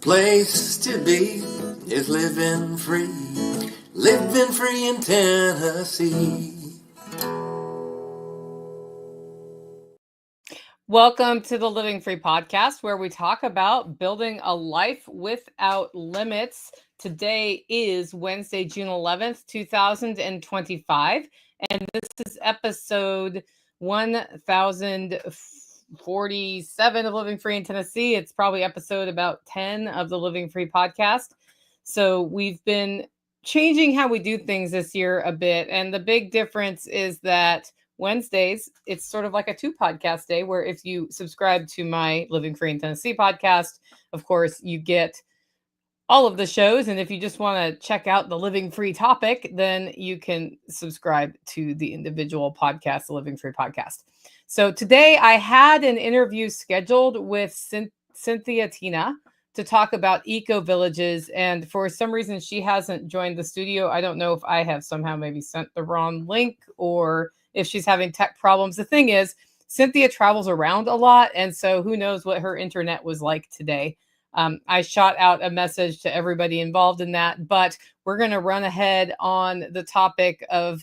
place to be is living free in Tennessee. Welcome to the Living Free podcast, where we talk about building a life without limits. Today is Wednesday, June 11th, 2025, and this is episode 1047 of Living Free in Tennessee. It's probably episode about 10 of the Living Free podcast. So we've been changing how we do things this year a bit, and the big difference is that Wednesdays, it's sort of like a 2 podcast day, where if you subscribe to my Living Free in Tennessee podcast, of course, you get all of the shows. And if you just want to check out the Living Free topic, then you can subscribe to the individual podcast, the Living Free podcast. So today I had an interview scheduled with Cynthia Tina to talk about eco villages. And for some reason, she hasn't joined the studio. I don't know if I have somehow maybe sent the wrong link or if she's having tech problems. The thing is, Cynthia travels around a lot, and so who knows what her internet was like today. I shot out a message to everybody involved in that, but we're going to run ahead on the topic of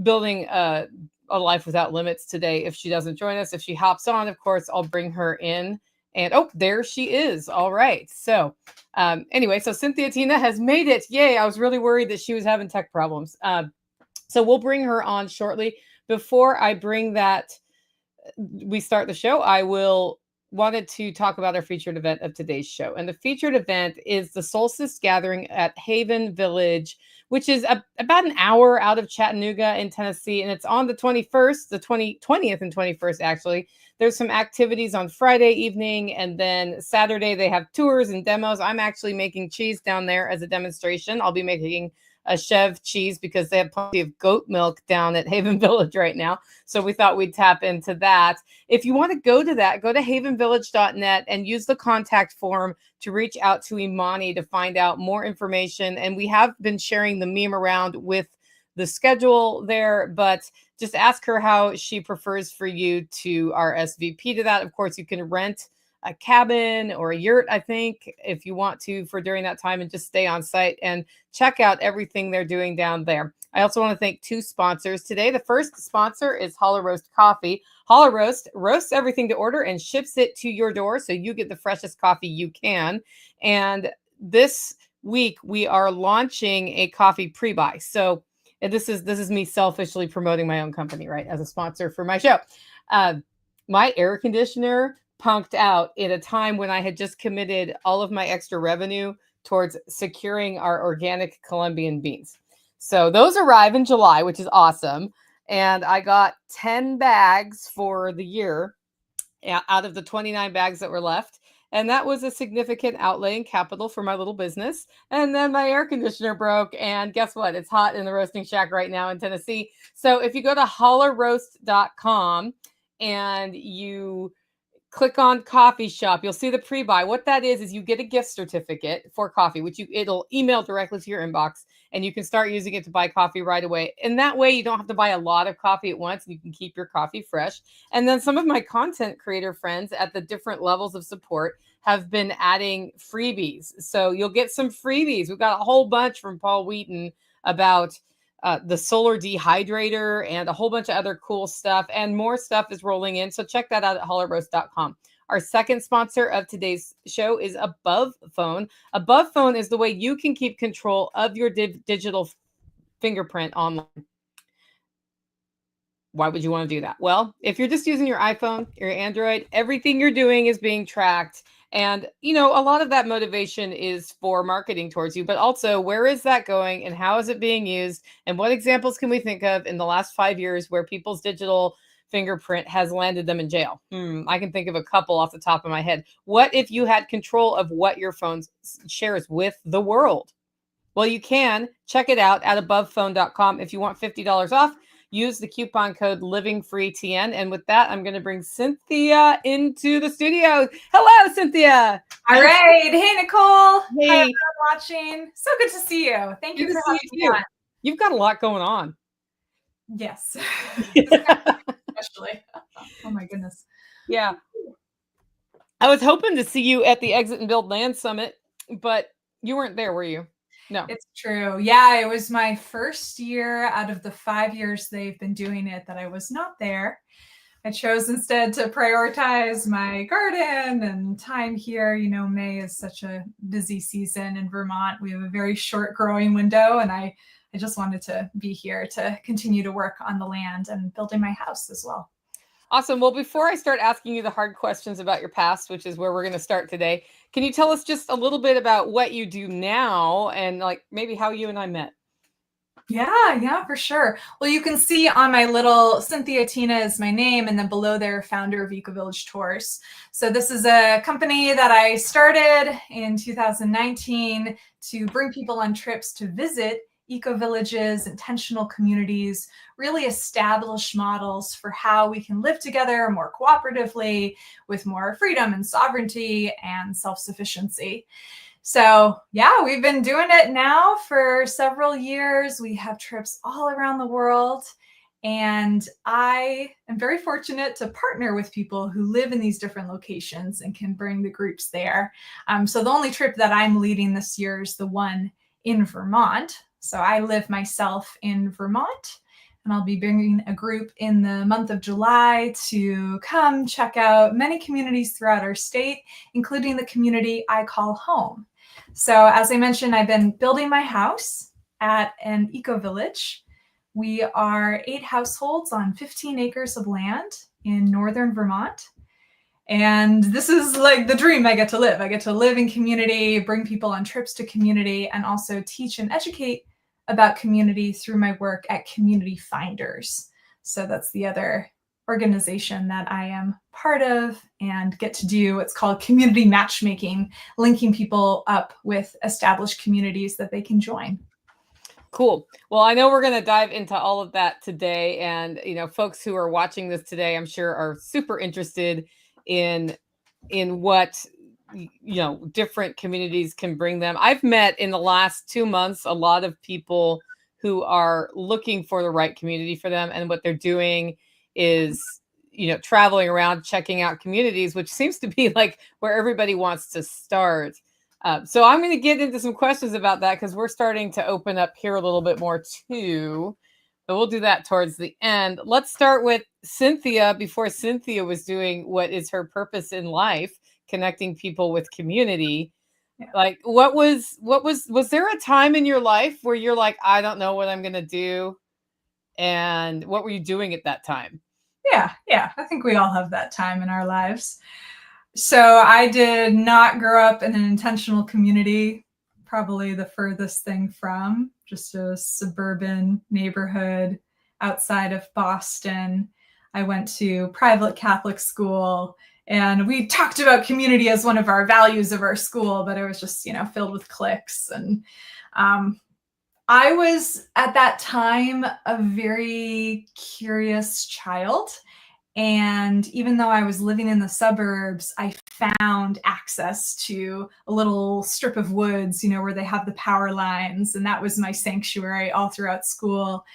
building a life without limits today. If she doesn't join us, if she hops on, of course, I'll bring her in. And oh, there she is. All right. So anyway, so Cynthia Tina has made it. Yay. I was really worried that she was having tech problems. So we'll bring her on shortly. Before I bring that, we start the show, I wanted to talk about our featured event of today's show. And the featured event is the Solstice Gathering at Haven Village, which is about an hour out of Chattanooga in Tennessee. And it's on the 21st, the 20th and 21st, actually. There's some activities on Friday evening, and then Saturday they have tours and demos. I'm actually making cheese down there as a demonstration. I'll be making a Chev cheese because they have plenty of goat milk down at Haven Village right now. So we thought we'd tap into that. If you want to go to that, go to havenvillage.net and use the contact form to reach out to Imani to find out more information. And we have been sharing the meme around with the schedule there, but just ask her how she prefers for you to RSVP to that. Of course, you can rent a cabin or a yurt, I think, if you want to, for during that time, and just stay on site and check out everything they're doing down there. I also want to thank 2 sponsors today. The first sponsor is Hollow Roast Coffee. Hollow Roast roasts everything to order and ships it to your door, so you get the freshest coffee you can. And this week we are launching a coffee pre-buy. So this is me selfishly promoting my own company, right, as a sponsor for my show. My air conditioner punked out at a time when I had just committed all of my extra revenue towards securing our organic Colombian beans. So those arrive in July, which is awesome. And I got 10 bags for the year out of the 29 bags that were left. And that was a significant outlay in capital for my little business. And then my air conditioner broke. And guess what? It's hot in the roasting shack right now in Tennessee. So if you go to hollowroast.com and you click on coffee shop, you'll see the pre-buy. What that is you get a gift certificate for coffee, which it'll email directly to your inbox, and you can start using it to buy coffee right away. And that way you don't have to buy a lot of coffee at once, and you can keep your coffee fresh. And then some of my content creator friends at the different levels of support have been adding freebies. So you'll get some freebies. We've got a whole bunch from Paul Wheaton about the solar dehydrator and a whole bunch of other cool stuff, and more stuff is rolling in. So check that out at hollowroast.com. Our second sponsor of today's show is Above Phone. Above Phone is the way you can keep control of your digital fingerprint online. Why would you want to do that? Well, if you're just using your iPhone, your Android, everything you're doing is being tracked. And, a lot of that motivation is for marketing towards you, but also where is that going and how is it being used? And what examples can we think of in the last 5 years where people's digital fingerprint has landed them in jail? I can think of a couple off the top of my head. What if you had control of what your phone shares with the world? Well, you can check it out at abovephone.com. If you want $50 off, use the coupon code LivingFreeTN. And with that, I'm going to bring Cynthia into the studio. Hello, Cynthia. All right. Hey, Nicole. Hey. Hi, everyone watching. So good to see you. Thank you for having me on. You've got a lot going on. Yes. Especially. Oh, my goodness. Yeah. I was hoping to see you at the Exit and Build Land Summit, but you weren't there, were you? No. It's true. Yeah, it was my first year out of the 5 years they've been doing it that I was not there. I chose instead to prioritize my garden and time here. May is such a busy season in Vermont. We have a very short growing window, and I just wanted to be here to continue to work on the land and building my house as well. Awesome. Well, before I start asking you the hard questions about your past, which is where we're going to start today, can you tell us just a little bit about what you do now and like maybe how you and I met? Yeah, for sure. Well, you can see on my little Cynthia Tina is my name, and then below there, founder of Eco Village Tours. So this is a company that I started in 2019 to bring people on trips to visit eco villages, intentional communities, really establish models for how we can live together more cooperatively with more freedom and sovereignty and self-sufficiency. So yeah, we've been doing it now for several years. We have trips all around the world. And I am very fortunate to partner with people who live in these different locations and can bring the groups there. So the only trip that I'm leading this year is the one in Vermont. So I live myself in Vermont, and I'll be bringing a group in the month of July to come check out many communities throughout our state, including the community I call home. So as I mentioned, I've been building my house at an eco village. We are 8 households on 15 acres of land in northern Vermont. And this is like the dream I get to live. I get to live in community, bring people on trips to community, and also teach and educate about community through my work at Community Finders. So that's the other organization that I am part of and get to do what's called community matchmaking, linking people up with established communities that they can join. Cool. Well, I know we're going to dive into all of that today. And, folks who are watching this today, I'm sure are super interested in what, different communities can bring them. I've met in the last 2 months a lot of people who are looking for the right community for them. And what they're doing is, traveling around, checking out communities, which seems to be like where everybody wants to start. So I'm going to get into some questions about that because we're starting to open up here a little bit more too, but we'll do that towards the end. Let's start with Cynthia. Before Cynthia was doing what is her purpose in life, connecting people with community. Yeah. Like was there a time in your life where you're like, I don't know what I'm going to do? And what were you doing at that time? Yeah. I think we all have that time in our lives. So I did not grow up in an intentional community, probably the furthest thing from just a suburban neighborhood outside of Boston. I went to private Catholic school, and we talked about community as one of our values of our school, but it was just, filled with cliques. And I was at that time a very curious child. And even though I was living in the suburbs, I found access to a little strip of woods, where they have the power lines. And that was my sanctuary all throughout school.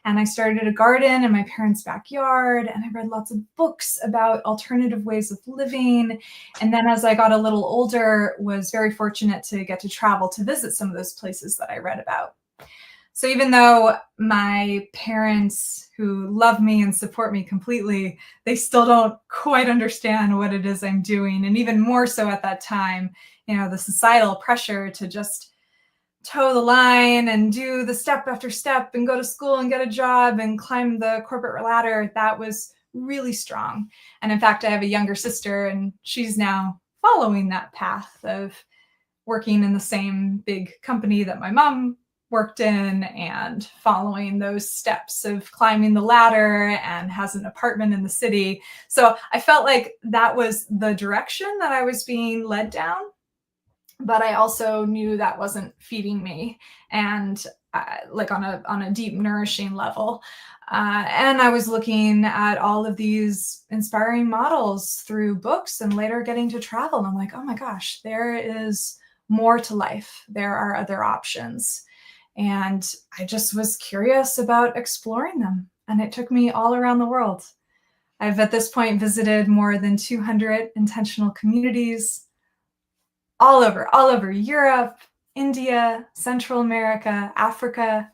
And I started a garden in my parents' backyard, and I read lots of books about alternative ways of living. And then as I got a little older, was very fortunate to get to travel to visit some of those places that I read about. So even though my parents, who love me and support me completely, they still don't quite understand what it is I'm doing. And even more so at that time, the societal pressure to just toe the line and do the step after step and go to school and get a job and climb the corporate ladder, that was really strong. And in fact, I have a younger sister, and she's now following that path of working in the same big company that my mom worked in and following those steps of climbing the ladder, and has an apartment in the city. So I felt like that was the direction that I was being led down, but I also knew that wasn't feeding me, and like on a deep, nourishing level. And I was looking at all of these inspiring models through books and later getting to travel. And I'm like, oh my gosh, there is more to life. There are other options. And I just was curious about exploring them. And it took me all around the world. I've at this point visited more than 200 intentional communities all over Europe, India, Central America, Africa.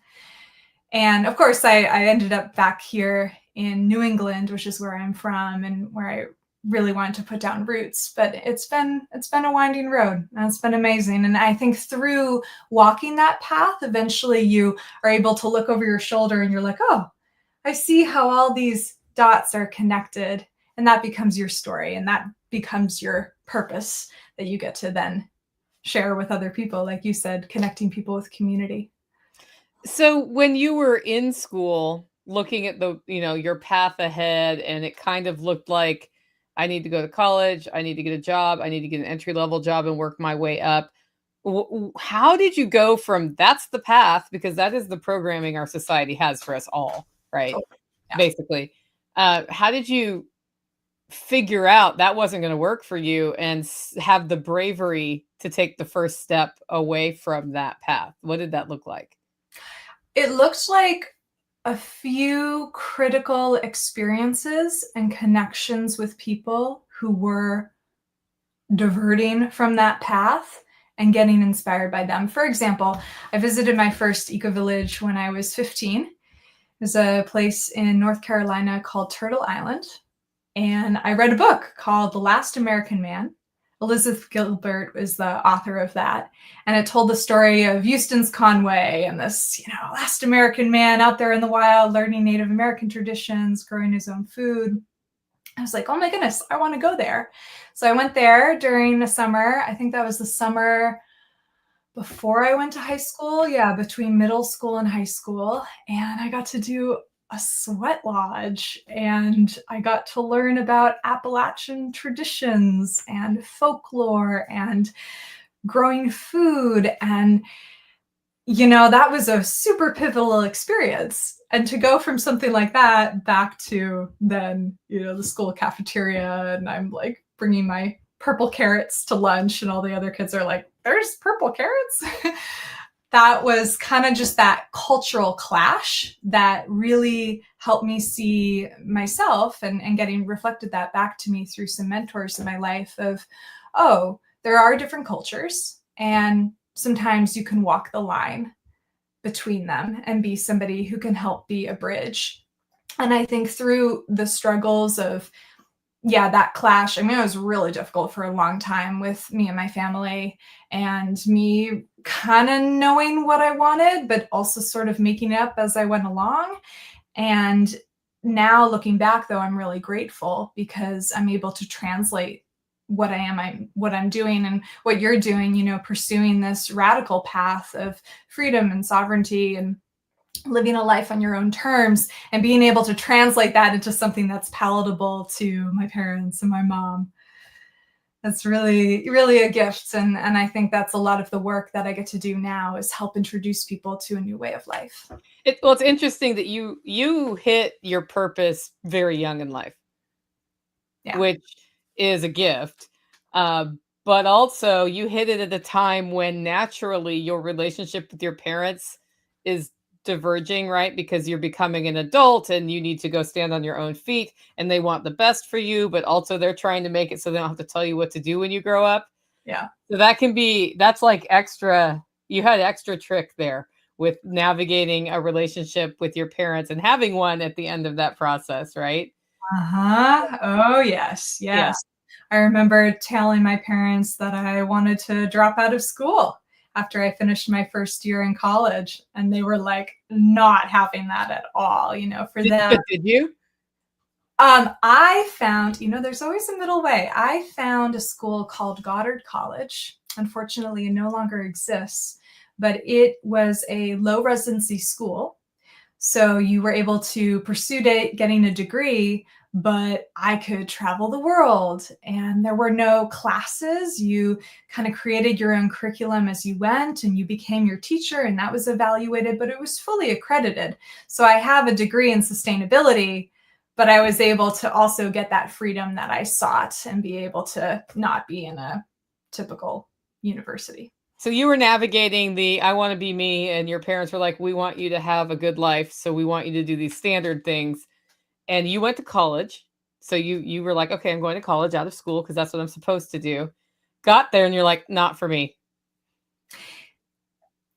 And of course, I ended up back here in New England, which is where I'm from and where I really wanted to put down roots. But it's been a winding road, and it's been amazing. And I think through walking that path, eventually you are able to look over your shoulder and you're like, oh, I see how all these dots are connected. And that becomes your story, and that becomes your purpose that you get to then share with other people, like you said, connecting people with community. So when you were in school looking at the, your path ahead, and it kind of looked like, I need to go to college, I need to get a job, I need to get an entry level job and work my way up. How did you go from that's the path, because that is the programming our society has for us all, right? Oh, yeah. Basically. How did you figure out that wasn't going to work for you and have the bravery to take the first step away from that path? What did that look like? It looked like a few critical experiences and connections with people who were diverting from that path and getting inspired by them. For example, I visited my first eco-village when I was 15. There's a place in North Carolina called Turtle Island. And I read a book called The Last American Man. Elizabeth Gilbert was the author of that. And it told the story of Eustace Conway and this, last American man out there in the wild, learning Native American traditions, growing his own food. I was like, oh my goodness, I want to go there. So I went there during the summer. I think that was the summer before I went to high school. Yeah, between middle school and high school. And I got to do a sweat lodge, and I got to learn about Appalachian traditions and folklore and growing food. And, that was a super pivotal experience. And to go from something like that back to then, the school cafeteria, and I'm like bringing my purple carrots to lunch, and all the other kids are like, there's purple carrots. That was kind of just that cultural clash that really helped me see myself and getting reflected that back to me through some mentors in my life of, oh, there are different cultures, and sometimes you can walk the line between them and be somebody who can help be a bridge. And I think through the struggles of, that clash, it was really difficult for a long time with me and my family, and me kind of knowing what I wanted, but also sort of making it up as I went along. And now looking back, though, I'm really grateful because I'm able to translate what I'm doing and what you're doing, pursuing this radical path of freedom and sovereignty and living a life on your own terms, and being able to translate that into something that's palatable to my parents and my mom. That's really, really a gift. And I think that's a lot of the work that I get to do now, is help introduce people to a new way of life. It's interesting that you hit your purpose very young in life, which is a gift. But also you hit it at a time when naturally your relationship with your parents is diverging, right? Because you're becoming an adult and you need to go stand on your own feet, and they want the best for you, but also they're trying to make it so they don't have to tell you what to do when you grow up. Yeah. So that's like extra, you had extra trick there with navigating a relationship with your parents and having one at the end of that process, right? Uh-huh. Oh, yes. Yeah. I remember telling my parents that I wanted to drop out of school after I finished my first year in college. And they were like not having that at all, for them. Did you? I found, there's always a middle way. I found a school called Goddard College. Unfortunately, it no longer exists, but it was a low residency school. So you were able to pursue getting a degree, but I could travel the world, and there were no classes. You kind of created your own curriculum as you went, and you became your teacher, and that was evaluated, but it was fully accredited. So I have a degree in sustainability, but I was able to also get that freedom that I sought and be able to not be in a typical university. So you were navigating the I want to be me, and your parents were like, we want you to have a good life, so we want you to do these standard things. And you went to college. So you were like, okay, I'm going to college out of school because that's what I'm supposed to do. Got there and you're like, not for me.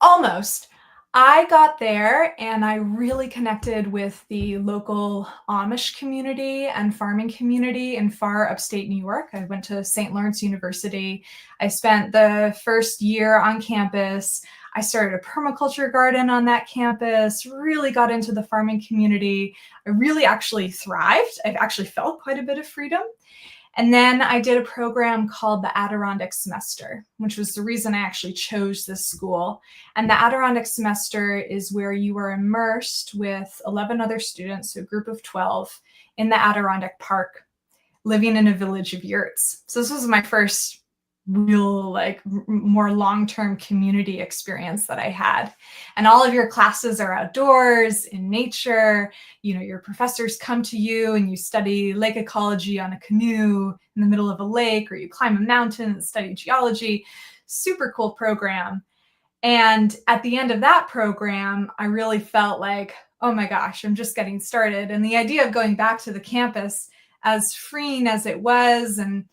Almost. I got there and I really connected with the local Amish community and farming community in far upstate New York. I went to St. Lawrence University. I spent the first year on campus. I started a permaculture garden on that campus, really got into the farming community. I really actually thrived. I've actually felt quite a bit of freedom. And then I did a program called the Adirondack Semester, which was the reason I actually chose this school. And the Adirondack Semester is where you are immersed with 11 other students, so a group of 12, in the Adirondack Park, living in a village of yurts. So this was my first real, like, more long-term community experience that I had. And all of your classes are outdoors in nature. You know, your professors come to you and you study lake ecology on a canoe in the middle of a lake, or you climb a mountain and study geology. Super cool program. And at the end of that program, I really felt like, oh my gosh, I'm just getting started. And the idea of going back to the campus, as freeing as it was, and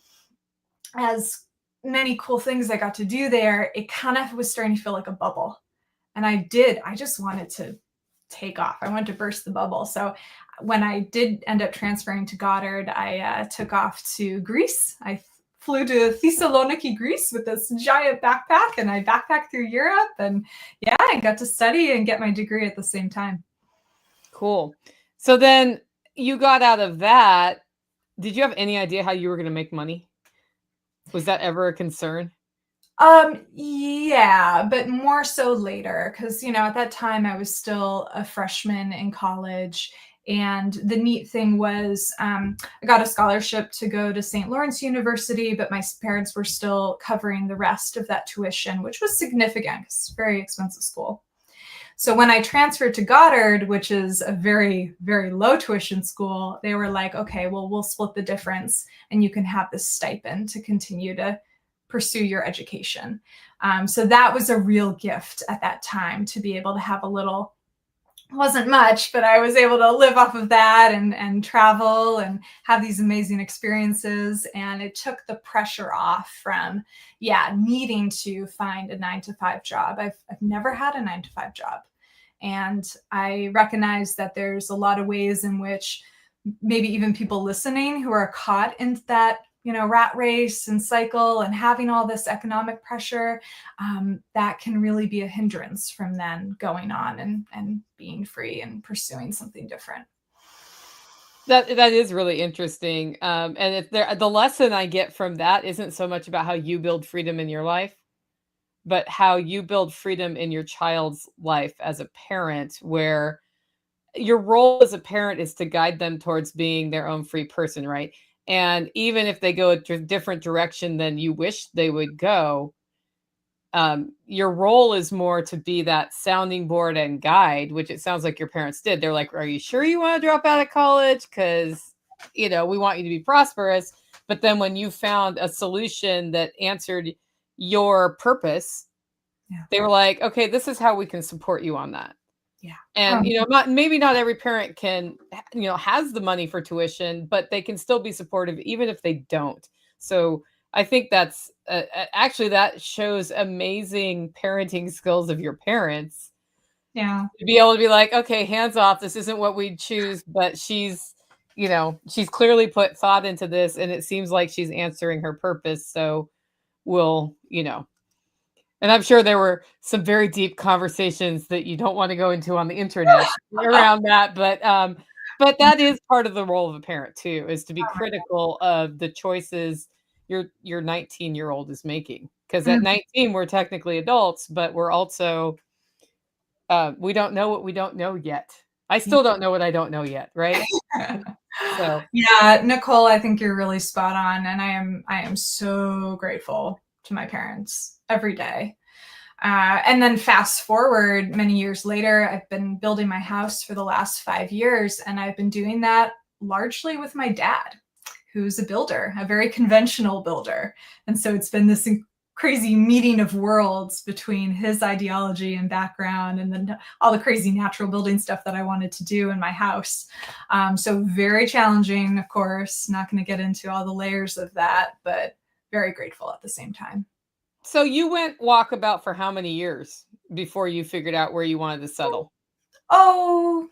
as many cool things I got to do there, it kind of was starting to feel like a bubble. And I just wanted to take off. I wanted to burst the bubble. So when I did end up transferring to Goddard, I took off to Greece. I flew to Thessaloniki, Greece with this giant backpack, and I backpacked through Europe. And yeah, I got to study and get my degree at the same time. Cool. So then you got out of that. Did you have any idea how you were going to make money? Was that ever a concern? Yeah, but more so later, because, you know, at that time I was still a freshman in college. And the neat thing was I got a scholarship to go to St. Lawrence University, but my parents were still covering the rest of that tuition, which was significant because it's a very expensive school. So when I transferred to Goddard, which is a very, very low tuition school, they were like, okay, well, we'll split the difference and you can have this stipend to continue to pursue your education. So that was a real gift at that time, to be able to have a little, wasn't much, but I was able to live off of that and travel and have these amazing experiences. And it took the pressure off from, needing to find a 9-to-5 job. I've never had a 9-to-5 job. And I recognize that there's a lot of ways in which maybe even people listening who are caught in that, you know, rat race and cycle and having all this economic pressure, that can really be a hindrance from then going on and being free and pursuing something different. That is really interesting. And the lesson I get from that isn't so much about how you build freedom in your life, but how you build freedom in your child's life as a parent, where your role as a parent is to guide them towards being their own free person, right? And even if they go a different direction than you wish they would go, your role is more to be that sounding board and guide, which it sounds like your parents did. They're like, are you sure you want to drop out of college? Because, you know, we want you to be prosperous. But then when you found a solution that answered your purpose, they were like, okay, this is how we can support you on that. Yeah. And, you know, maybe not every parent can, you know, has the money for tuition, but they can still be supportive even if they don't. So I think that's actually, that shows amazing parenting skills of your parents. Yeah. To be able to be like, okay, hands off. This isn't what we'd choose, but she's, you know, she's clearly put thought into this and it seems like she's answering her purpose. So we'll, you know, and I'm sure there were some very deep conversations that you don't want to go into on the internet around that. But that is part of the role of a parent too, is to be critical of the choices your 19-year-old is making. Because at 19, we're technically adults, but we're also, we don't know what we don't know yet. I still don't know what I don't know yet, right? So yeah, Nicole, I think you're really spot on. And I am so grateful to my parents every day. And then fast forward many years later, I've been building my house for the last 5 years, and I've been doing that largely with my dad, who's a builder, a very conventional builder. And so it's been this crazy meeting of worlds between his ideology and background and then all the crazy natural building stuff that I wanted to do in my house. So very challenging, of course, not going to get into all the layers of that, but very grateful at the same time. So you went walkabout for how many years before you figured out where you wanted to settle? Oh,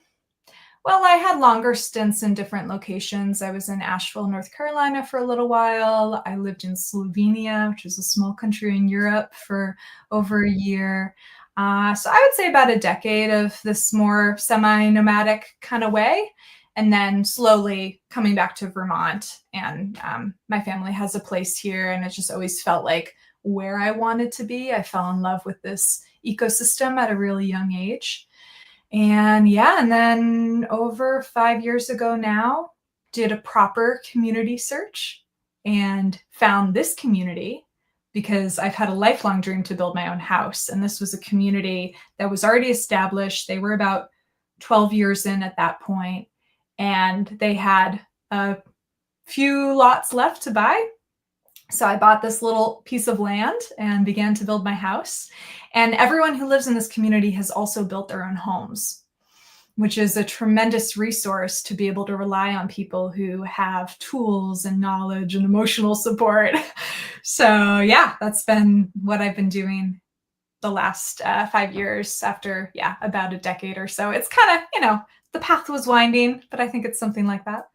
well, I had longer stints in different locations. I was in Asheville, North Carolina for a little while. I lived in Slovenia, which is a small country in Europe, for over a year. So I would say about a decade of this more semi-nomadic kind of way. And then slowly coming back to Vermont. And my family has a place here, and it just always felt like where I wanted to be. I fell in love with this ecosystem at a really young age. And yeah, and then over 5 years ago now, did a proper community search and found this community because I've had a lifelong dream to build my own house. And this was a community that was already established. They were about 12 years in at that point, and they had a few lots left to buy. So I bought this little piece of land and began to build my house. And everyone who lives in this community has also built their own homes, which is a tremendous resource to be able to rely on people who have tools and knowledge and emotional support. So yeah, that's been what I've been doing the last 5 years after, about a decade or so. It's kind of, the path was winding, but I think it's something like that.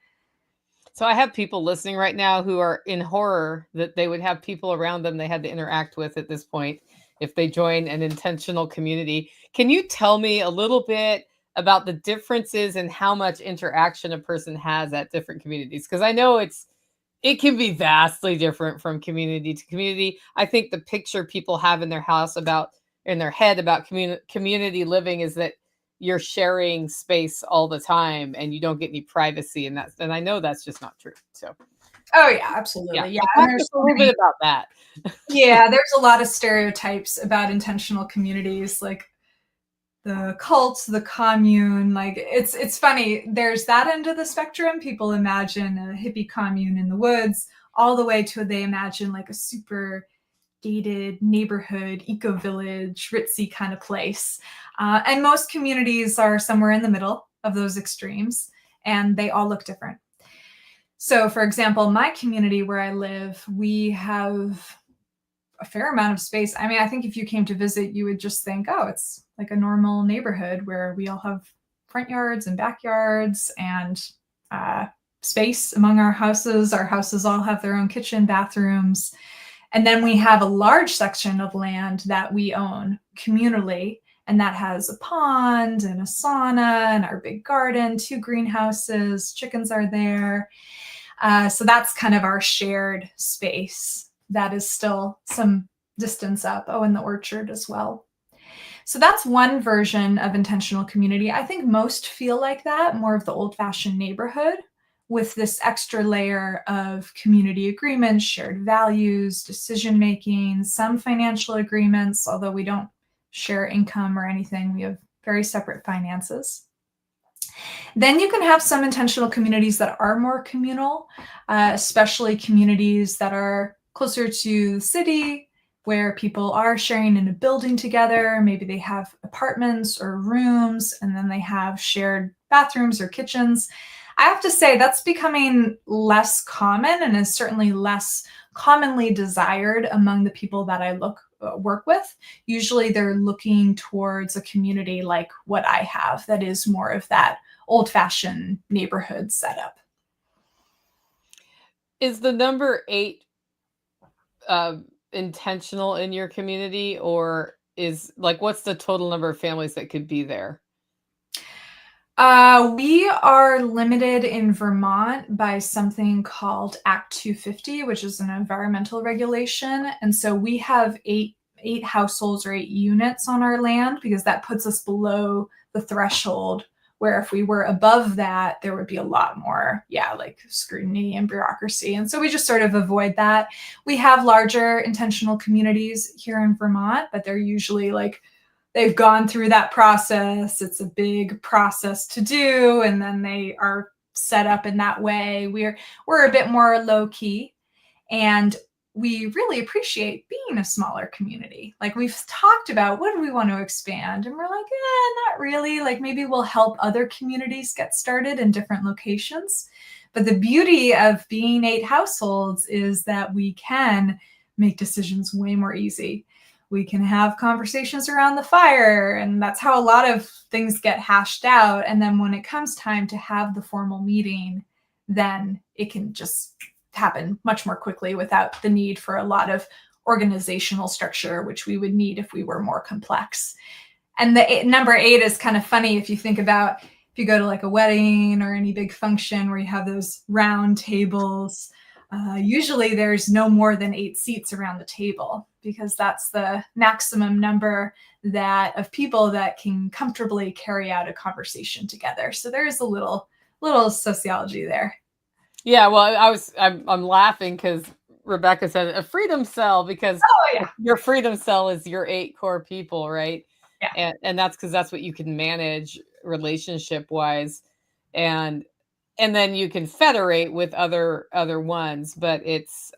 So I have people listening right now who are in horror that they would have people around them they had to interact with at this point if they join an intentional community. Can you tell me a little bit about the differences in how much interaction a person has at different communities? Because I know it can be vastly different from community to community. I think the picture people have in their head about community living is that you're sharing space all the time and you don't get any privacy, and I know that's just not true. So oh yeah, absolutely. Yeah, talk to us a little bit about that. Yeah, there's a lot of stereotypes about intentional communities, like the cult, the commune. Like it's funny, there's that end of the spectrum. People imagine a hippie commune in the woods, all the way to they imagine like a super gated neighborhood, eco-village, ritzy kind of place. And most communities are somewhere in the middle of those extremes, and they all look different. So for example, my community where I live, we have a fair amount of space. I mean, I think if you came to visit, you would just think, oh, it's like a normal neighborhood where we all have front yards and backyards and space among our houses. Our houses all have their own kitchen, bathrooms. And then we have a large section of land that we own communally, and that has a pond and a sauna and our big garden, 2 greenhouses, chickens are there. So that's kind of our shared space that is still some distance up. Oh, and the orchard as well. So that's one version of intentional community. I think most feel like that, more of the old-fashioned neighborhood, with this extra layer of community agreements, shared values, decision-making, some financial agreements, although we don't share income or anything. We have very separate finances. Then you can have some intentional communities that are more communal, especially communities that are closer to the city, where people are sharing in a building together. Maybe they have apartments or rooms, and then they have shared bathrooms or kitchens. I have to say that's becoming less common and is certainly less commonly desired among the people that I work with. Usually they're looking towards a community like what I have that is more of that old-fashioned neighborhood setup. Is the number 8 intentional in your community, or is like what's the total number of families that could be there? We are limited in Vermont by something called Act 250, which is an environmental regulation. And so we have eight households or 8 units on our land because that puts us below the threshold, where if we were above that, there would be a lot more, like scrutiny and bureaucracy. And so we just sort of avoid that. We have larger intentional communities here in Vermont, but they're usually like, they've gone through that process. It's a big process to do. And then they are set up in that way. We're a bit more low key. And we really appreciate being a smaller community. Like we've talked about, what do we want to expand? And we're like, not really. Like maybe we'll help other communities get started in different locations. But the beauty of being 8 households is that we can make decisions way more easy. We can have conversations around the fire, and that's how a lot of things get hashed out. And then when it comes time to have the formal meeting, then it can just happen much more quickly without the need for a lot of organizational structure, which we would need if we were more complex. And the number 8 is kind of funny if you think about, if you go to like a wedding or any big function where you have those round tables, usually there's no more than 8 seats around the table, because that's the maximum number of people that can comfortably carry out a conversation together. So there is a little sociology there. Yeah, well, I'm laughing because Rebecca said a freedom cell, because your freedom cell is your 8 core people, right? Yeah. And that's because that's what you can manage relationship wise, and then you can federate with other ones. But it's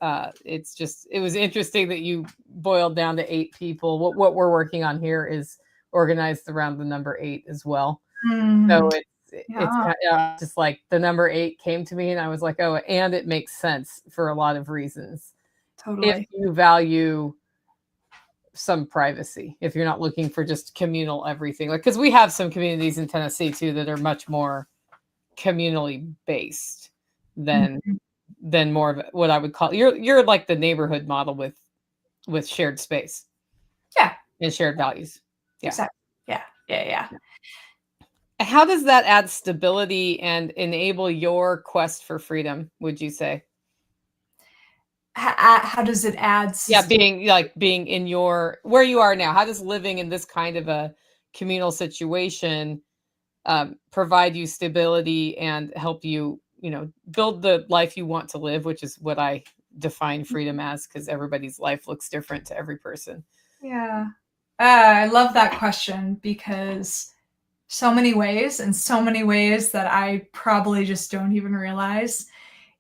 just, it was interesting that you boiled down to 8 people. What we're working on here is organized around the number 8 as well. So it's kind of just like the number 8 came to me and I was like, oh, and it makes sense for a lot of reasons. Totally. If you value some privacy, if you're not looking for just communal everything, like, because we have some communities in Tennessee too that are much more communally based than more of what I would call, you're like the neighborhood model with shared space. Yeah. And shared values. Yeah. Exactly. Yeah. How does that add stability and enable your quest for freedom, would you say? How does it add? Being in your, where you are now, how does living in this kind of a communal situation provide you stability and help you, build the life you want to live, which is what I define freedom as, because everybody's life looks different to every person. Yeah. I love that question, because so many ways that I probably just don't even realize.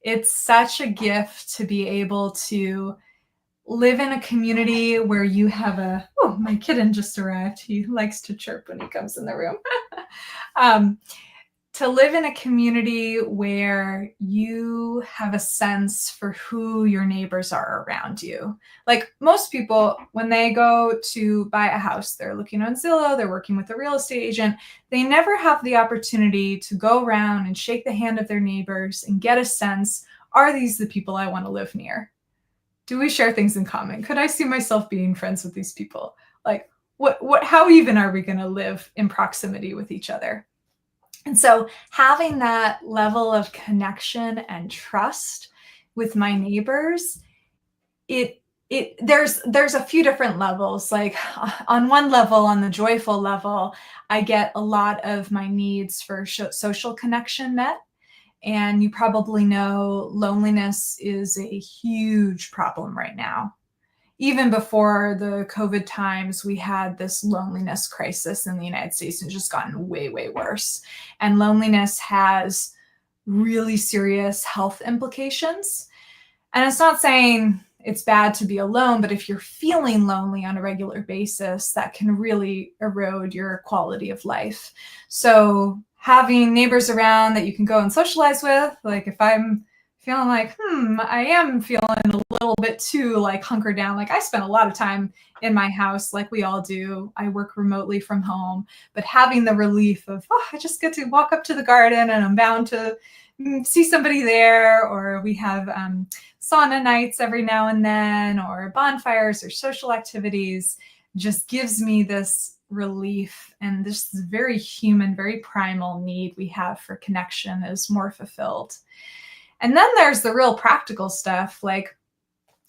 It's such a gift to be able to live in a community where you have my kitten just arrived. He likes to chirp when he comes in the room. To live in a community where you have a sense for who your neighbors are around you. Like most people, when they go to buy a house, they're looking on Zillow, they're working with a real estate agent. They never have the opportunity to go around and shake the hand of their neighbors and get a sense, are these the people I want to live near? Do we share things in common? Could I see myself being friends with these people? Like how even are we going to live in proximity with each other? And so having that level of connection and trust with my neighbors, there's a few different levels. Like on one level, on the joyful level, I get a lot of my needs for social connection met. And you probably know loneliness is a huge problem right now. Even before the COVID times, we had this loneliness crisis in the United States, and just gotten way, way worse. And loneliness has really serious health implications. And it's not saying it's bad to be alone, but if you're feeling lonely on a regular basis, that can really erode your quality of life. So having neighbors around that you can go and socialize with, like if I'm feeling like, I am feeling a little bit too like hunkered down. Like I spend a lot of time in my house, like we all do. I work remotely from home, but having the relief of, I just get to walk up to the garden and I'm bound to see somebody there, or we have sauna nights every now and then, or bonfires or social activities, just gives me this relief, and this very human, very primal need we have for connection is more fulfilled. And then there's the real practical stuff. Like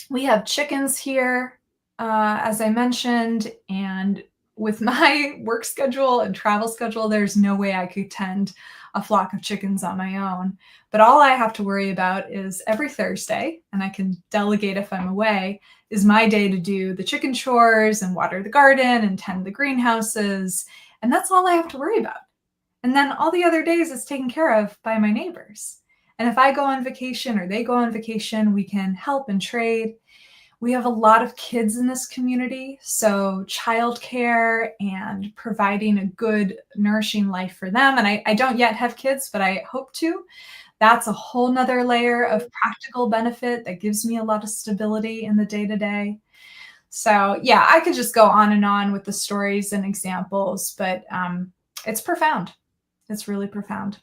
we have chickens here, as I mentioned, and with my work schedule and travel schedule, there's no way I could tend a flock of chickens on my own. But all I have to worry about is every Thursday, and I can delegate if I'm away, is my day to do the chicken chores and water the garden and tend the greenhouses. And that's all I have to worry about. And then all the other days it's taken care of by my neighbors. And if I go on vacation or they go on vacation, we can help and trade. We have a lot of kids in this community, so childcare and providing a good, nourishing life for them. And I don't yet have kids, but I hope to. That's a whole nother layer of practical benefit that gives me a lot of stability in the day to day. So yeah, I could just go on and on with the stories and examples, but it's profound. It's really profound.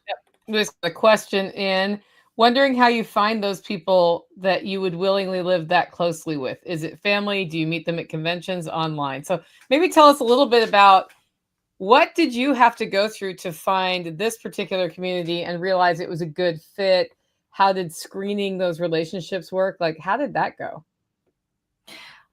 There's a question in wondering how you find those people that you would willingly live that closely with. Is it family? Do you meet them at conventions, online? So maybe tell us a little bit about what did you have to go through to find this particular community and realize it was a good fit? How did screening those relationships work? Like, how did that go?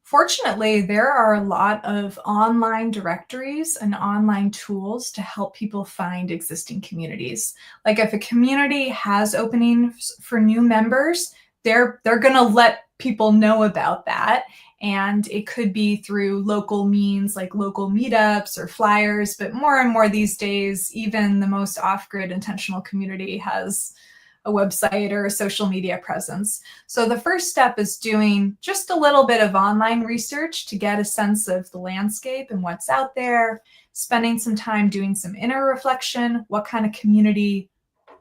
Fortunately, there are a lot of online directories and online tools to help people find existing communities. Like if a community has openings for new members, they're going to let people know about that. And it could be through local means like local meetups or flyers, but more and more these days, even the most off-grid intentional community has a website or a social media presence. So the first step is doing just a little bit of online research to get a sense of the landscape and what's out there, spending some time doing some inner reflection. What kind of community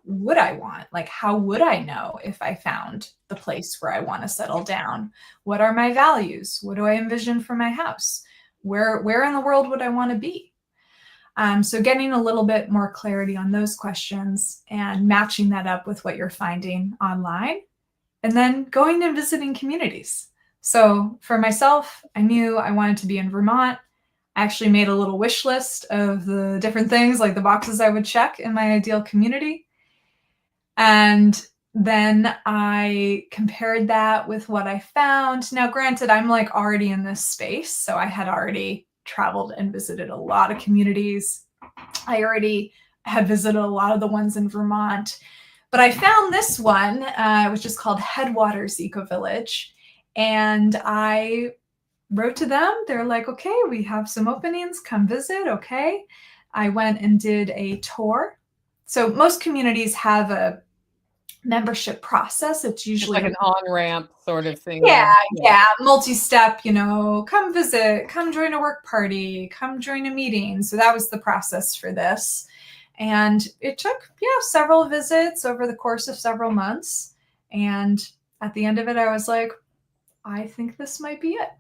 would I want? Like, how would I know if I found the place where I want to settle down? What are my values? What do I envision for my house? Where in the world would I want to be? So getting a little bit more clarity on those questions and matching that up with what you're finding online, and then going and visiting communities. So for myself, I knew I wanted to be in Vermont. I actually made a little wish list of the different things, like the boxes I would check in my ideal community. And then I compared that with what I found. Now, granted, I'm like already in this space, so I had already traveled and visited a lot of communities. I already had visited a lot of the ones in Vermont, but I found this one, which is called Headwaters Eco Village. And I wrote to them. They're like, okay, we have some openings, come visit. Okay. I went and did a tour. So most communities have a membership process. It's usually like an on-ramp sort of thing. Yeah. Multi-step, come visit, come join a work party, come join a meeting. So that was the process for this. And it took, several visits over the course of several months. And at the end of it, I was like, I think this might be it.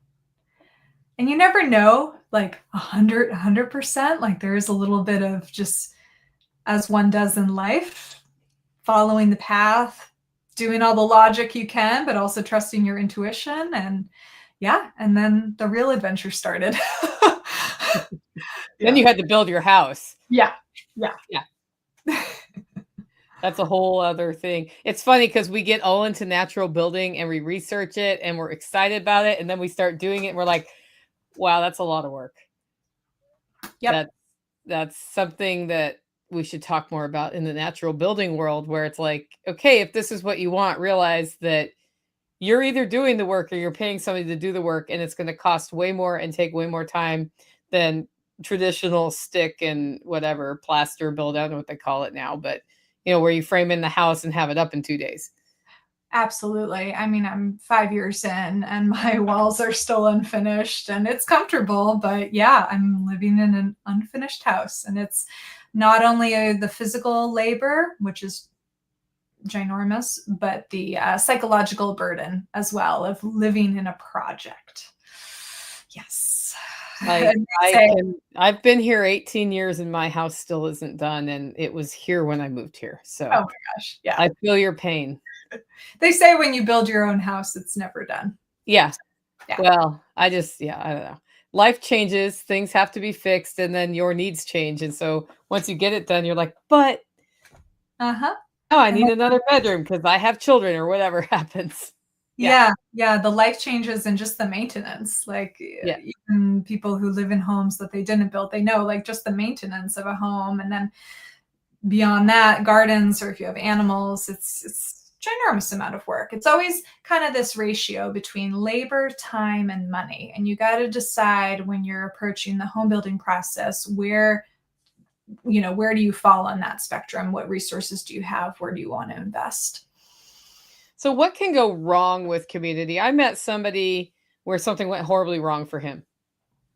And you never know, like 100%, like there is a little bit of just, as one does in life, following the path, doing all the logic you can, but also trusting your intuition. And then the real adventure started. Then you had to build your house. Yeah. That's a whole other thing. It's funny because we get all into natural building and we research it and we're excited about it. And then we start doing it and we're like, wow, that's a lot of work. Yep. That's something that we should talk more about in the natural building world, where it's like, okay, if this is what you want, realize that you're either doing the work or you're paying somebody to do the work, and it's going to cost way more and take way more time than traditional stick and whatever plaster build. I don't know what they call it now, but where you frame in the house and have it up in 2 days. Absolutely. I mean, I'm 5 years in and my walls are still unfinished and it's comfortable, but I'm living in an unfinished house, and it's not only the physical labor, which is ginormous, but the psychological burden as well of living in a project. Yes. I've been here 18 years and my house still isn't done, and it was here when I moved here. So, oh my gosh. Yeah. I feel your pain. They say when you build your own house, it's never done. Yeah. Well, I don't know. Life changes, things have to be fixed, and then your needs change. And so once you get it done, you're like, but I need another bedroom because I have children or whatever happens. Yeah. The life changes and just the maintenance. Like even people who live in homes that they didn't build, they know like just the maintenance of a home. And then beyond that, gardens, or if you have animals, it's ginormous amount of work. It's always kind of this ratio between labor, time, and money. And you got to decide when you're approaching the home building process, where do you fall on that spectrum? What resources do you have? Where do you want to invest? So what can go wrong with community? I met somebody where something went horribly wrong for him.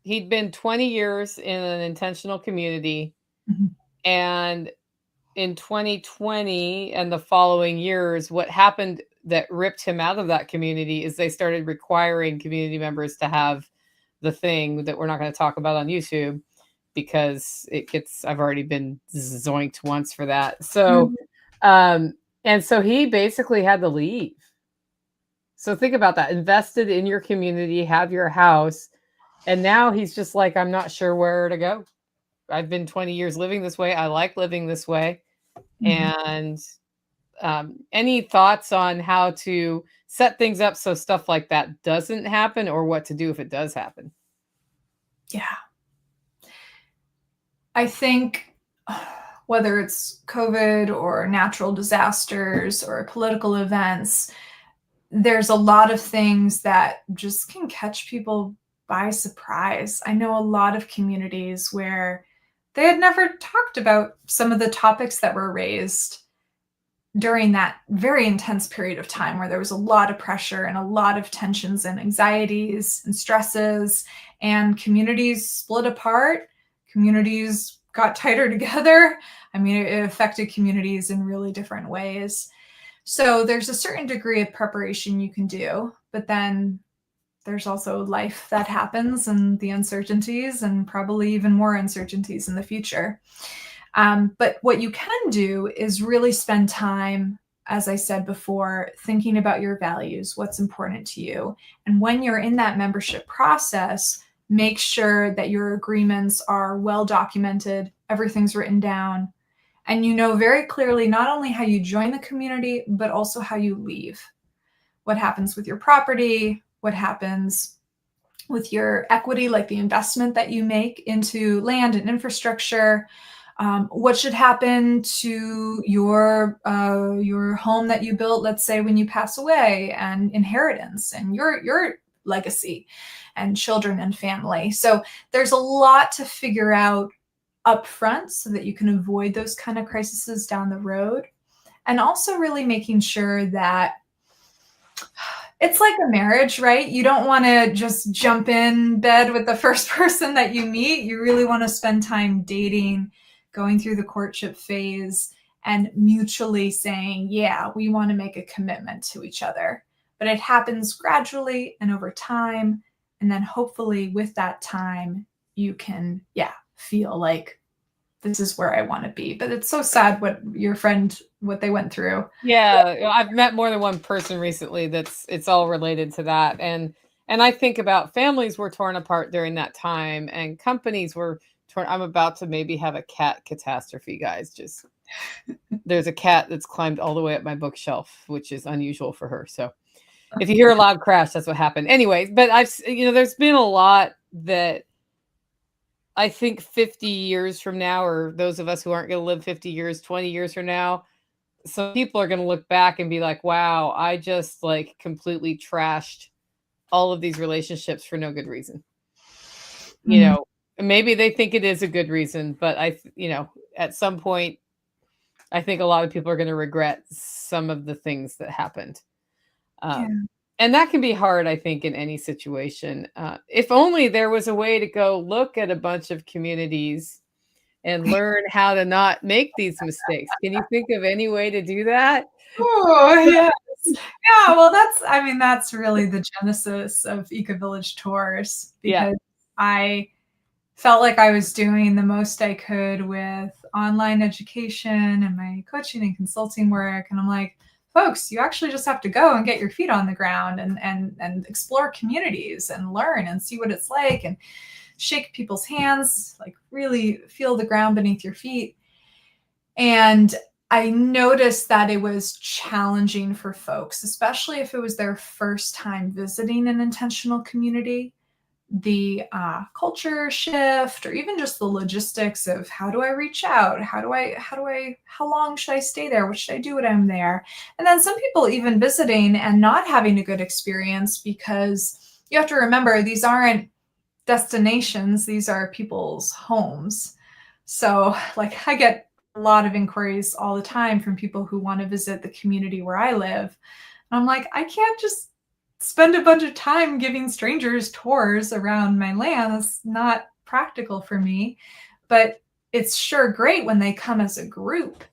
He'd been 20 years in an intentional community, and in 2020 and the following years, what happened that ripped him out of that community is they started requiring community members to have the thing that we're not going to talk about on YouTube because I've already been zoinked once for that. So, and so he basically had to leave. So think about that. Invested in your community, have your house. And now he's just like, I'm not sure where to go. I've been 20 years living this way. I like living this way. And any thoughts on how to set things up so stuff like that doesn't happen, or what to do if it does happen? Yeah. I think whether it's COVID or natural disasters or political events, there's a lot of things that just can catch people by surprise. I know a lot of communities where they had never talked about some of the topics that were raised during that very intense period of time where there was a lot of pressure and a lot of tensions and anxieties and stresses, and communities split apart. Communities got tighter together. I mean, it affected communities in really different ways. So there's a certain degree of preparation you can do, but then there's also life that happens and the uncertainties, and probably even more uncertainties in the future. But what you can do is really spend time, as I said before, thinking about your values, what's important to you. And when you're in that membership process, make sure that your agreements are well documented, everything's written down, and you know very clearly not only how you join the community, but also how you leave. What happens with your property, what happens with your equity, like the investment that you make into land and infrastructure. What should happen to your home that you built, let's say, when you pass away, and inheritance and your legacy and children and family. So there's a lot to figure out up front so that you can avoid those kind of crises down the road. And also really making sure that it's like a marriage, right? You don't want to just jump in bed with the first person that you meet. You really want to spend time dating, going through the courtship phase, and mutually saying, yeah, we want to make a commitment to each other. But it happens gradually and over time. And then hopefully with that time, you can, feel like this is where I want to be. But it's so sad what they went through. Yeah, I've met more than one person recently it's all related to that. And I think about families were torn apart during that time, and companies were torn. I'm about to maybe have a cat catastrophe, guys. Just there's a cat that's climbed all the way up my bookshelf, which is unusual for her. So if you hear a loud crash, that's what happened. Anyways, but there's been a lot that I think 50 years from now, or those of us who aren't going to live 50 years, 20 years from now, some people are going to look back and be like, wow, I just like completely trashed all of these relationships for no good reason. Maybe they think it is a good reason, but at some point, I think a lot of people are going to regret some of the things that happened. And that can be hard, I think, in any situation. If only there was a way to go look at a bunch of communities and learn how to not make these mistakes. Can you think of any way to do that? Oh, yes. Yeah, well, that's really the genesis of Eco Village Tours, because I felt like I was doing the most I could with online education and my coaching and consulting work. And I'm like, folks, you actually just have to go and get your feet on the ground and explore communities and learn and see what it's like, and shake people's hands, like really feel the ground beneath your feet. And I noticed that it was challenging for folks, especially if it was their first time visiting an intentional community. The culture shift, or even just the logistics of how do I reach out? How long should I stay there? What should I do when I'm there? And then some people even visiting and not having a good experience, because you have to remember, these aren't destinations, these are people's homes. So like I get a lot of inquiries all the time from people who want to visit the community where I live. And I'm like, I can't just spend a bunch of time giving strangers tours around my land. That's not practical for me, but it's sure great when they come as a group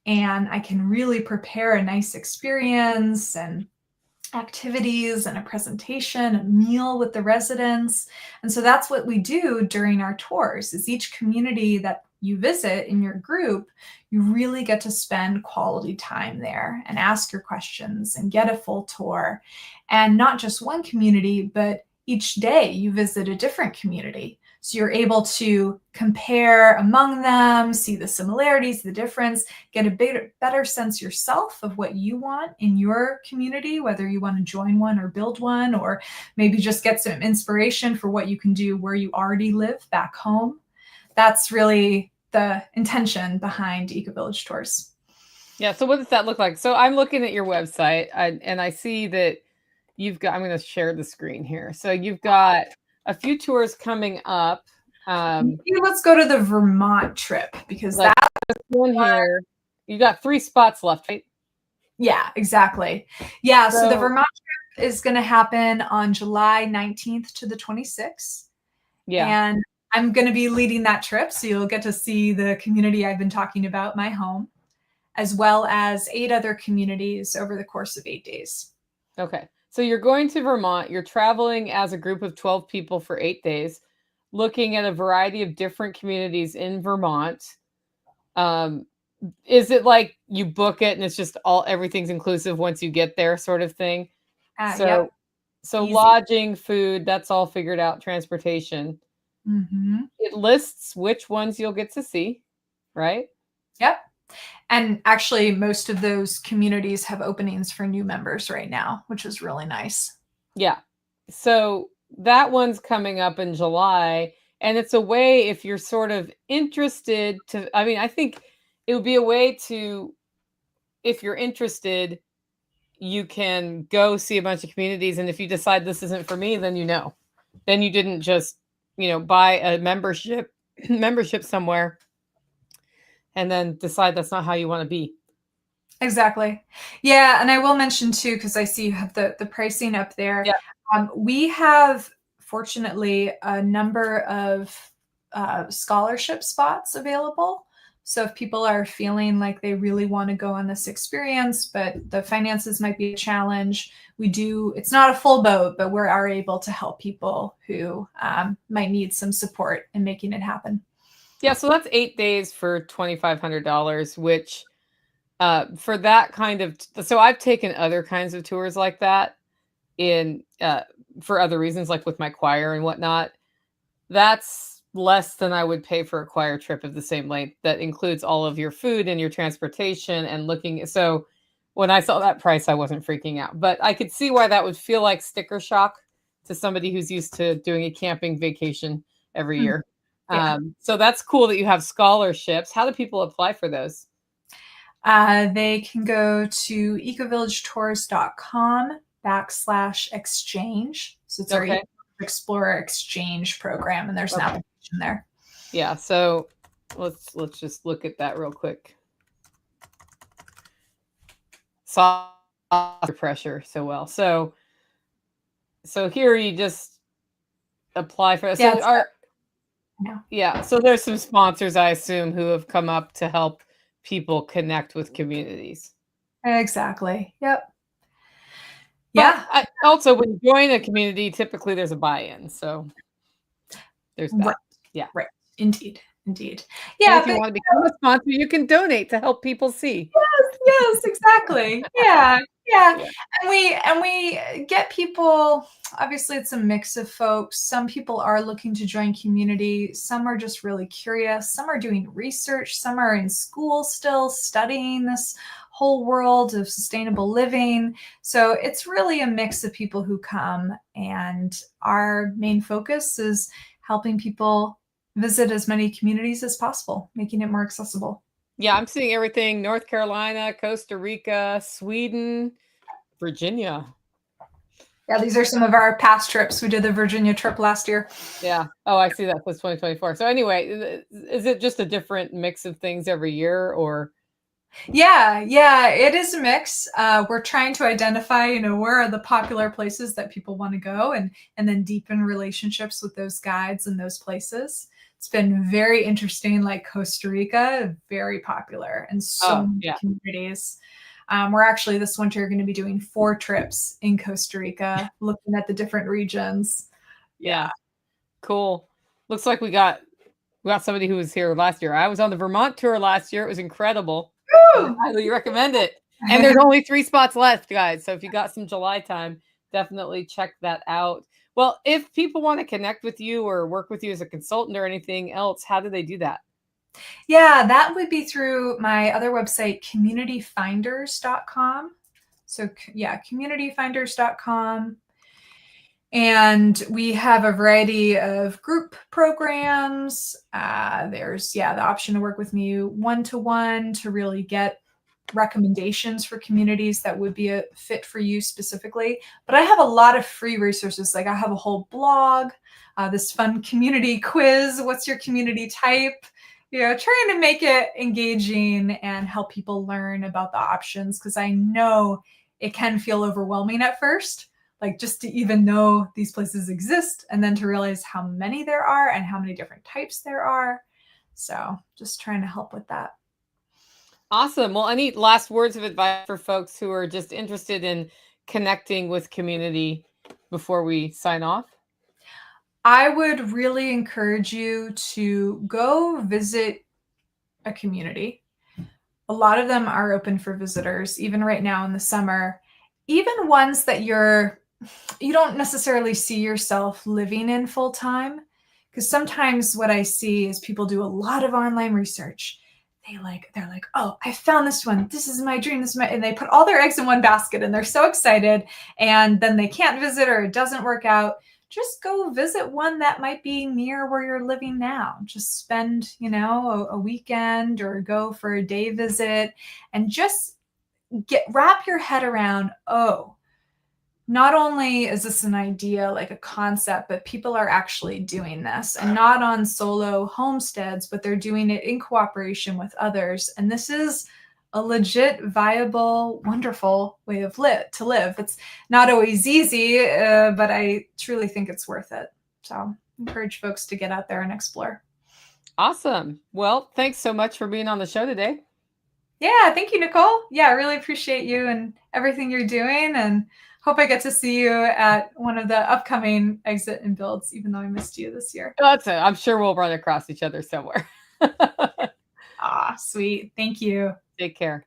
and I can really prepare a nice experience and activities and a presentation, a meal with the residents. And so that's what we do during our tours is each community that you visit in your group, you really get to spend quality time there and ask your questions and get a full tour. And not just one community, but each day you visit a different community. So you're able to compare among them, see the similarities, the difference, get a better sense yourself of what you want in your community, whether you want to join one or build one, or maybe just get some inspiration for what you can do where you already live back home. That's really the intention behind Eco Village Tours. Yeah. So what does that look like? So I'm looking at your website and I see that you've got, I'm going to share the screen here. So you've got a few tours coming up. Let's go to the Vermont trip because like that's one here. You got 3 spots left, right? Yeah, exactly. Yeah. So the Vermont trip is going to happen on July 19th to the 26th. Yeah. And I'm going to be leading that trip. So you'll get to see the community I've been talking about, my home, as well as 8 other communities over the course of 8 days. Okay. So you're going to Vermont. You're traveling as a group of 12 people for 8 days, looking at a variety of different communities in Vermont. Is it like you book it and it's just everything's inclusive once you get there sort of thing? Yep. So Easy. Lodging, food, that's all figured out, transportation. Mm-hmm. It lists which ones you'll get to see, right? Yep. And actually, most of those communities have openings for new members right now, which is really nice. Yeah. So that one's coming up in July. And it's a way, if you're sort of interested to, I mean, I think it would be a way to, if you're interested, you can go see a bunch of communities. And if you decide this isn't for me, then then you didn't just, buy a membership somewhere and then decide that's not how you want to be. Exactly. Yeah. And I will mention too, because I see you have the pricing up there. Yeah. We have, fortunately, a number of scholarship spots available. So if people are feeling like they really want to go on this experience, but the finances might be a challenge, it's not a full boat, but we are able to help people who might need some support in making it happen. Yeah. So that's 8 days for $2,500, which for that kind of, so I've taken other kinds of tours like that for other reasons, like with my choir and whatnot. That's less than I would pay for a choir trip of the same length that includes all of your food and your transportation and looking. So when I saw that price, I wasn't freaking out, but I could see why that would feel like sticker shock to somebody who's used to doing a camping vacation every year. Yeah. So that's cool that you have scholarships. How do people apply for those? They can go to ecovillagetours.com/exchange. So it's our Explorer Exchange program, and there's an application there. Yeah, so let's just look at that real quick. Soft pressure so well. So here you just apply for it. Yeah, so there's some sponsors, I assume, who have come up to help people connect with communities. Exactly. Yep. Yeah. Also, when you join a community, typically there's a buy-in. So there's that. Right. Yeah. Right. Indeed. Yeah. And if you want to become a sponsor, you can donate to help people see. Yes, exactly. Yeah. And we get people, obviously it's a mix of folks. Some people are looking to join community. Some are just really curious. Some are doing research. Some are in school still studying this whole world of sustainable living. So it's really a mix of people who come, and our main focus is helping people visit as many communities as possible, making it more accessible. Yeah, I'm seeing everything: North Carolina, Costa Rica, Sweden, Virginia. Yeah, these are some of our past trips. We did the Virginia trip last year. Yeah. Oh, I see that. That's 2024. So anyway, is it just a different mix of things every year, or? Yeah, it is a mix. We're trying to identify, where are the popular places that people want to go, and then deepen relationships with those guides and those places. It's been very interesting, like Costa Rica, very popular and so Oh, many yeah. communities. We're actually this winter going to be doing 4 trips in Costa Rica, looking at the different regions. Yeah. Cool. Looks like we got somebody who was here last year. I was on the Vermont tour last year. It was incredible. I Woo! highly recommend it. And there's only 3 spots left, guys. So if you got some July time, definitely check that out. Well, if people want to connect with you or work with you as a consultant or anything else, how do they do that? Yeah, that would be through my other website, communityfinders.com. So yeah, communityfinders.com. And we have a variety of group programs. There's, the option to work with me one-to-one to really get recommendations for communities that would be a fit for you specifically. But I have a lot of free resources. Like I have a whole blog, this fun community quiz. What's your community type? Trying to make it engaging and help people learn about the options, because I know it can feel overwhelming at first, like just to even know these places exist and then to realize how many there are and how many different types there are. So just trying to help with that. Awesome. Well, any last words of advice for folks who are just interested in connecting with community before we sign off? I would really encourage you to go visit a community. A lot of them are open for visitors, even right now in the summer, even ones that you don't necessarily see yourself living in full time. Because sometimes what I see is people do a lot of online research. They're like, oh, I found this one. This is my dream. And they put all their eggs in one basket and they're so excited. And then they can't visit or it doesn't work out. Just go visit one that might be near where you're living now. Just spend, a weekend or go for a day visit and just wrap your head around, oh, not only is this an idea, like a concept, but people are actually doing this, and not on solo homesteads, but they're doing it in cooperation with others. And this is a legit, viable, wonderful way of to live. It's not always easy, but I truly think it's worth it. So encourage folks to get out there and explore. Awesome. Well, thanks so much for being on the show today. Yeah, thank you, Nicole. Yeah, I really appreciate you and everything you're doing, and hope I get to see you at one of the upcoming exit and builds, even though I missed you this year. That's it. I'm sure we'll run across each other somewhere. Sweet. Thank you. Take care.